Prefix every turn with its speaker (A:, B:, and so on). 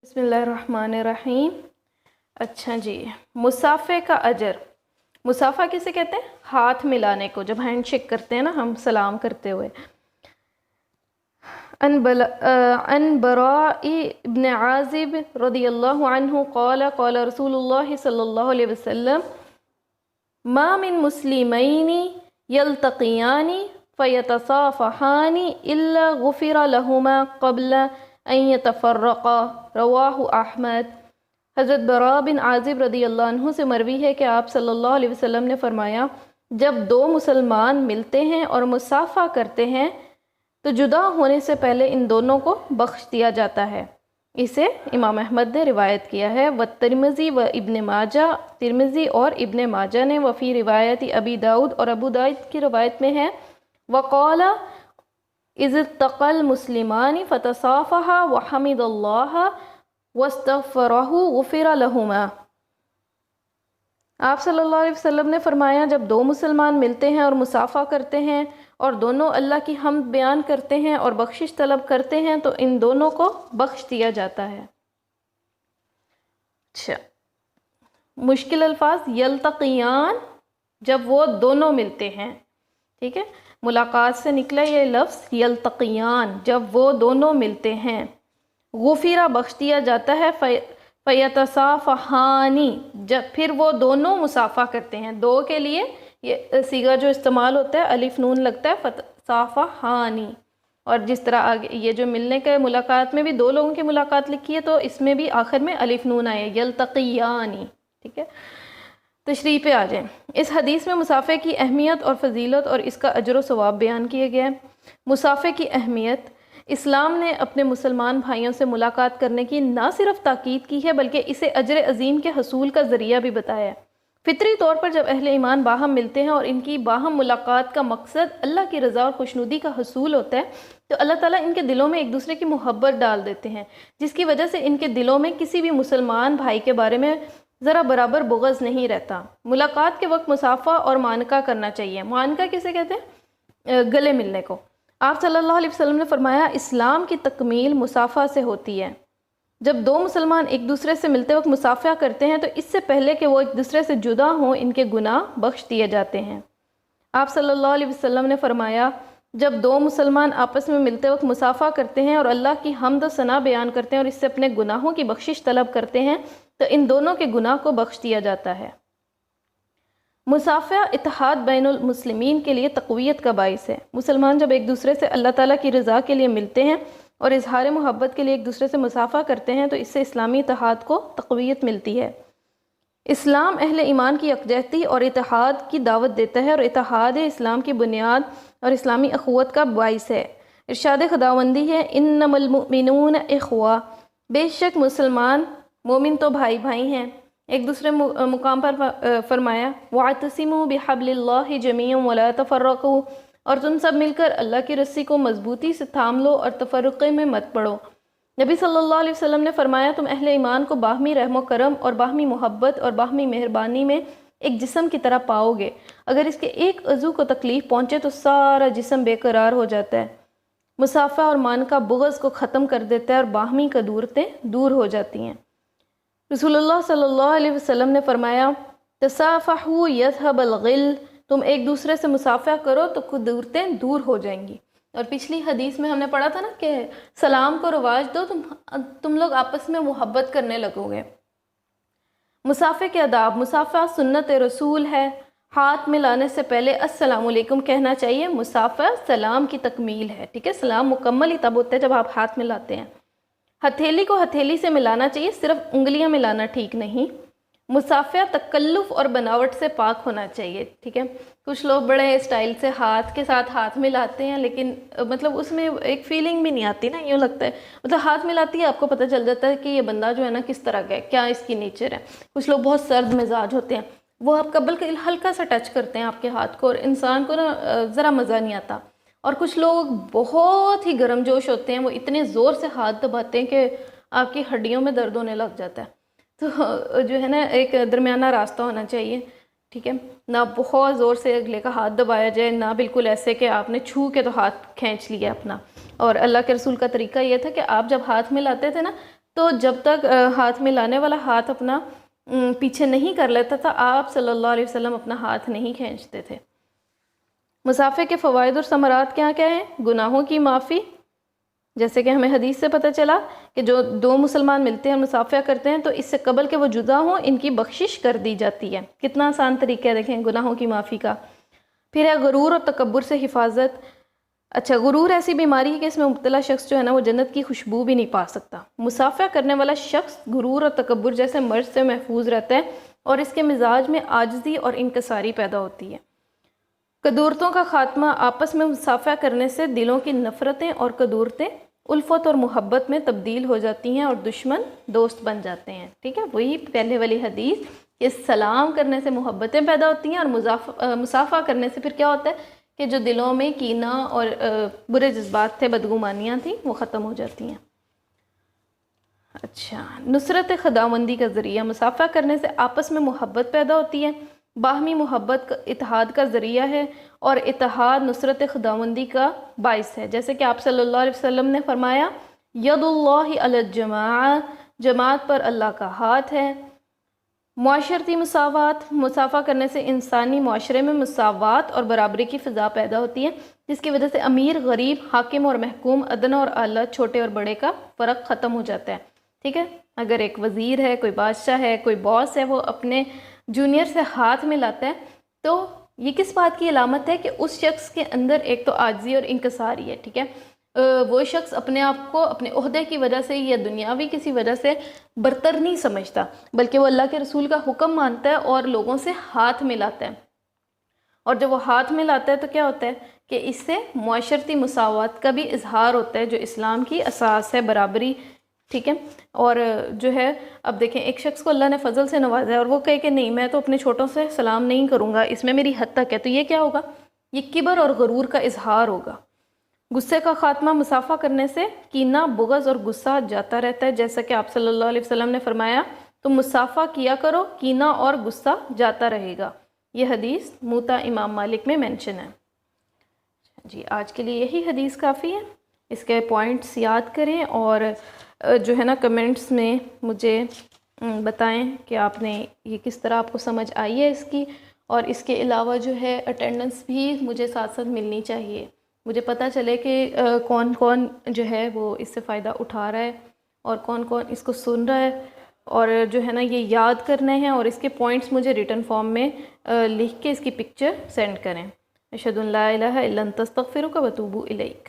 A: بسم اللہ الرحمن الرحیم۔ اچھا جی، مسافے کا اجر۔ مسافہ کسے کہتے ہیں؟ ہاتھ ملانے کو، جب ہینڈ شیک کرتے ہیں نا ہم سلام کرتے ہوئے۔ ان براء ابن عازب رضی اللہ عنہ قال قال رسول اللہ صلی اللہ علیہ وسلم ما من مسلمین یلتقیان فیتصافحان الا غفر لهما قبل ان یتفرقا، رواہ احمد۔ حضرت براء بن عازب رضی اللہ عنہ سے مروی ہے کہ آپ صلی اللہ علیہ وسلم نے فرمایا، جب دو مسلمان ملتے ہیں اور مصافحہ کرتے ہیں تو جدا ہونے سے پہلے ان دونوں کو بخش دیا جاتا ہے۔ اسے امام احمد نے روایت کیا ہے، والترمذی و ابن ماجہ، ترمذی اور ابن ماجہ نے، وفی روایت ابی داؤد، اور ابو داؤد کی روایت میں ہے، وقال اذ التقى المسلمان فتصافحا وحمد اللہ واستغفرہ غفر لہما۔ آپ صلی اللہ علیہ وسلم نے فرمایا، جب دو مسلمان ملتے ہیں اور مصافحہ کرتے ہیں اور دونوں اللہ کی حمد بیان کرتے ہیں اور بخشش طلب کرتے ہیں تو ان دونوں کو بخش دیا جاتا ہے۔ اچھا، مشکل الفاظ، یلتقیان، جب وہ دونوں ملتے ہیں، ٹھیک ہے، ملاقات سے نکلا یہ لفظ یلتقیان، جب وہ دونوں ملتے ہیں، غفرہ بخش دیا جاتا ہے، فیتصافحانی، جب پھر وہ دونوں مصافحہ کرتے ہیں۔ دو کے لیے یہ صیغہ جو استعمال ہوتا ہے الف نون لگتا ہے، فتصافحانی، اور جس طرح آگے یہ جو ملنے کے ملاقات میں بھی دو لوگوں کی ملاقات لکھی ہے تو اس میں بھی آخر میں الف نون آئے، یلتقیانی، ٹھیک ہے۔ تشریح پہ آ جائیں۔ اس حدیث میں مصافحے کی اہمیت اور فضیلت اور اس کا اجر و ثواب بیان کیا گیا ہے۔ مصافحے کی اہمیت، اسلام نے اپنے مسلمان بھائیوں سے ملاقات کرنے کی نہ صرف تاکید کی ہے بلکہ اسے اجر عظیم کے حصول کا ذریعہ بھی بتایا ہے۔ فطری طور پر جب اہل ایمان باہم ملتے ہیں اور ان کی باہم ملاقات کا مقصد اللہ کی رضا اور خوشنودی کا حصول ہوتا ہے تو اللہ تعالیٰ ان کے دلوں میں ایک دوسرے کی محبت ڈال دیتے ہیں، جس کی وجہ سے ان کے دلوں میں کسی بھی مسلمان بھائی کے بارے میں ذرا برابر بغض نہیں رہتا۔ ملاقات کے وقت مصافحہ اور معانقہ کرنا چاہیے۔ معانقہ کسے کہتے ہیں؟ گلے ملنے کو۔ آپ صلی اللہ علیہ وسلم نے فرمایا، اسلام کی تکمیل مصافحہ سے ہوتی ہے۔ جب دو مسلمان ایک دوسرے سے ملتے وقت مصافحہ کرتے ہیں تو اس سے پہلے کہ وہ ایک دوسرے سے جدا ہوں ان کے گناہ بخش دیے جاتے ہیں۔ آپ صلی اللہ علیہ وسلم نے فرمایا، جب دو مسلمان آپس میں ملتے وقت مصافحہ کرتے ہیں اور اللہ کی حمد و ثنا بیان کرتے ہیں اور اس سے اپنے گناہوں کی بخشش طلب کرتے ہیں تو ان دونوں کے گناہ کو بخش دیا جاتا ہے۔ مصافحہ اتحاد بین المسلمین کے لیے تقویت کا باعث ہے۔ مسلمان جب ایک دوسرے سے اللہ تعالیٰ کی رضا کے لیے ملتے ہیں اور اظہار محبت کے لیے ایک دوسرے سے مصافحہ کرتے ہیں تو اس سے اسلامی اتحاد کو تقویت ملتی ہے۔ اسلام اہل ایمان کی یکجہتی اور اتحاد کی دعوت دیتا ہے اور اتحاد اسلام کی بنیاد اور اسلامی اخوت کا باعث ہے۔ ارشاد خداوندی ہے، انما المؤمنون اخوہ، بے شک مسلمان مومن تو بھائی بھائی ہیں۔ ایک دوسرے مقام پر فرمایا، وَاعْتَصِمُوا بِحَبْلِ اللَّهِ جَمِيعًا وَلَا تَفَرَّقُوا، اور تم سب مل کر اللہ کی رسی کو مضبوطی سے تھام لو اور تفرقے میں مت پڑو۔ نبی صلی اللہ علیہ وسلم نے فرمایا، تم اہل ایمان کو باہمی رحم و کرم اور باہمی محبت اور باہمی مہربانی میں ایک جسم کی طرح پاؤ گے۔ اگر اس کے ایک عضو کو تکلیف پہنچے تو سارا جسم بے قرار ہو جاتا ہے۔ مصافحہ اور معانقہ بغض کو ختم کر دیتا ہے اور باہمی قدورتیں دور ہو جاتی ہیں۔ رسول اللہ صلی اللہ علیہ وسلم نے فرمایا، تصافحوا یذھب الغل، تم ایک دوسرے سے مصافحہ کرو تو قدورتیں دور ہو جائیں گی۔ اور پچھلی حدیث میں ہم نے پڑھا تھا نا کہ سلام کو رواج دو، تم لوگ آپس میں محبت کرنے لگو گے۔ مصافحے کے آداب، مصافحہ سنت رسول ہے۔ ہاتھ ملانے سے پہلے السلام علیکم کہنا چاہیے۔ مصافحہ سلام کی تکمیل ہے، ٹھیک ہے، سلام مکمل ہی تب ہوتا ہے جب آپ ہاتھ ملاتے ہیں۔ ہتھیلی کو ہتھیلی سے ملانا چاہیے، صرف انگلیاں ملانا ٹھیک نہیں۔ مصافحہ تکلف اور بناوٹ سے پاک ہونا چاہیے، ٹھیک ہے۔ کچھ لوگ بڑے اسٹائل سے ہاتھ کے ساتھ ہاتھ ملاتے ہیں لیکن مطلب اس میں ایک فیلنگ بھی نہیں آتی نا، یوں لگتا ہے مطلب ہاتھ ملاتی ہے آپ کو پتہ چل جاتا ہے کہ یہ بندہ جو ہے نا کس طرح کا ہے، کیا اس کی نیچر ہے۔ کچھ لوگ بہت سرد مزاج ہوتے ہیں، وہ آپ قبل ہلکا سا ٹچ کرتے ہیں آپ کے ہاتھ کو اور انسان کو نا ذرا مزہ نہیں آتا۔ اور کچھ لوگ بہت ہی گرم جوش ہوتے ہیں، وہ اتنے زور سے ہاتھ دباتے ہیں کہ آپ کی ہڈیوں میں درد ہونے لگ جاتا ہے۔ تو جو ہے نا ایک درمیانہ راستہ ہونا چاہیے، ٹھیک ہے، نہ بہت زور سے اگلے کا ہاتھ دبایا جائے، نہ بالکل ایسے کہ آپ نے چھو کے تو ہاتھ کھینچ لیا اپنا۔ اور اللہ کے رسول کا طریقہ یہ تھا کہ آپ جب ہاتھ ملاتے تھے نا تو جب تک ہاتھ ملانے والا ہاتھ اپنا پیچھے نہیں کر لیتا تھا، آپ صلی اللہ علیہ وسلم اپنا ہاتھ نہیں کھینچتے تھے۔ مصافحے کے فوائد اور ثمرات کیا کیا ہیں؟ گناہوں کی معافی، جیسے کہ ہمیں حدیث سے پتہ چلا کہ جو دو مسلمان ملتے ہیں مصافحہ کرتے ہیں تو اس سے قبل کہ وہ جدا ہوں ان کی بخشش کر دی جاتی ہے۔ کتنا آسان طریقہ ہے دیکھیں گناہوں کی معافی کا۔ پھر ہے غرور اور تکبر سے حفاظت۔ اچھا، غرور ایسی بیماری ہے کہ اس میں مبتلا شخص جو ہے نا وہ جنت کی خوشبو بھی نہیں پا سکتا۔ مصافحہ کرنے والا شخص غرور اور تکبر جیسے مرض سے محفوظ رہتا ہے اور اس کے مزاج میں عاجزی اور انکساری پیدا ہوتی ہے۔ قدورتوں کا خاتمہ، آپس میں مصافحہ کرنے سے دلوں کی نفرتیں اور قدورتیں الفت اور محبت میں تبدیل ہو جاتی ہیں اور دشمن دوست بن جاتے ہیں۔ ٹھیک ہے، وہی پہلے والی حدیث کہ سلام کرنے سے محبتیں پیدا ہوتی ہیں اور مصافحہ کرنے سے پھر کیا ہوتا ہے کہ جو دلوں میں کینہ اور برے جذبات تھے، بدگمانیاں تھیں، وہ ختم ہو جاتی ہیں۔ اچھا، نصرت خداوندی کا ذریعہ، مصافحہ کرنے سے آپس میں محبت پیدا ہوتی ہے، باہمی محبت اتحاد کا ذریعہ ہے، اور اتحاد نصرت خداوندی کا باعث ہے۔ جیسے کہ آپ صلی اللہ علیہ وسلم نے فرمایا ید اللہ علی الجماع، جماعت پر اللہ کا ہاتھ ہے۔ معاشرتی مساوات، مصافحہ کرنے سے انسانی معاشرے میں مساوات اور برابری کی فضا پیدا ہوتی ہے، جس کی وجہ سے امیر غریب، حاکم اور محکوم، ادنا اور اعلیٰ، چھوٹے اور بڑے کا فرق ختم ہو جاتا ہے۔ ٹھیک ہے، اگر ایک وزیر ہے، کوئی بادشاہ ہے، کوئی باس ہے، وہ اپنے جونیئر سے ہاتھ ملاتا ہے تو یہ کس بات کی علامت ہے کہ اس شخص کے اندر ایک تو عاجزی اور انکساری ہے۔ ٹھیک ہے، وہ شخص اپنے آپ کو اپنے عہدے کی وجہ سے یا دنیاوی کسی وجہ سے برتر نہیں سمجھتا، بلکہ وہ اللہ کے رسول کا حکم مانتا ہے اور لوگوں سے ہاتھ ملاتا ہے۔ اور جب وہ ہاتھ ملاتا ہے تو کیا ہوتا ہے کہ اس سے معاشرتی مساوات کا بھی اظہار ہوتا ہے، جو اسلام کی اساس ہے، برابری۔ ٹھیک ہے، اور جو ہے اب دیکھیں ایک شخص کو اللہ نے فضل سے نوازا ہے اور وہ کہے کہ نہیں میں تو اپنے چھوٹوں سے سلام نہیں کروں گا، اس میں میری حد تک ہے، تو یہ کیا ہوگا؟ یہ کبر اور غرور کا اظہار ہوگا۔ غصے کا خاتمہ، مصافحہ کرنے سے کینہ، بغض اور غصہ جاتا رہتا ہے، جیسا کہ آپ صلی اللہ علیہ وسلم نے فرمایا تم مصافحہ کیا کرو، کینہ اور غصہ جاتا رہے گا۔ یہ حدیث موطا امام مالک میں مینشن ہے۔ جی، آج کے لیے یہی حدیث کافی ہے۔ اس کے پوائنٹس یاد کریں اور جو ہے نا کمنٹس میں مجھے بتائیں کہ آپ نے یہ کس طرح آپ کو سمجھ آئی ہے اس کی، اور اس کے علاوہ جو ہے اٹینڈنس بھی مجھے ساتھ ساتھ ملنی چاہیے، مجھے پتہ چلے کہ کون کون جو ہے وہ اس سے فائدہ اٹھا رہا ہے اور کون کون اس کو سن رہا ہے، اور جو ہے نا یہ یاد کرنے ہیں اور اس کے پوائنٹس مجھے ریٹن فارم میں لکھ کے اس کی پکچر سینڈ کریں۔ اشہد ان لا الہ الا انت استغفرک و اتوب الیک۔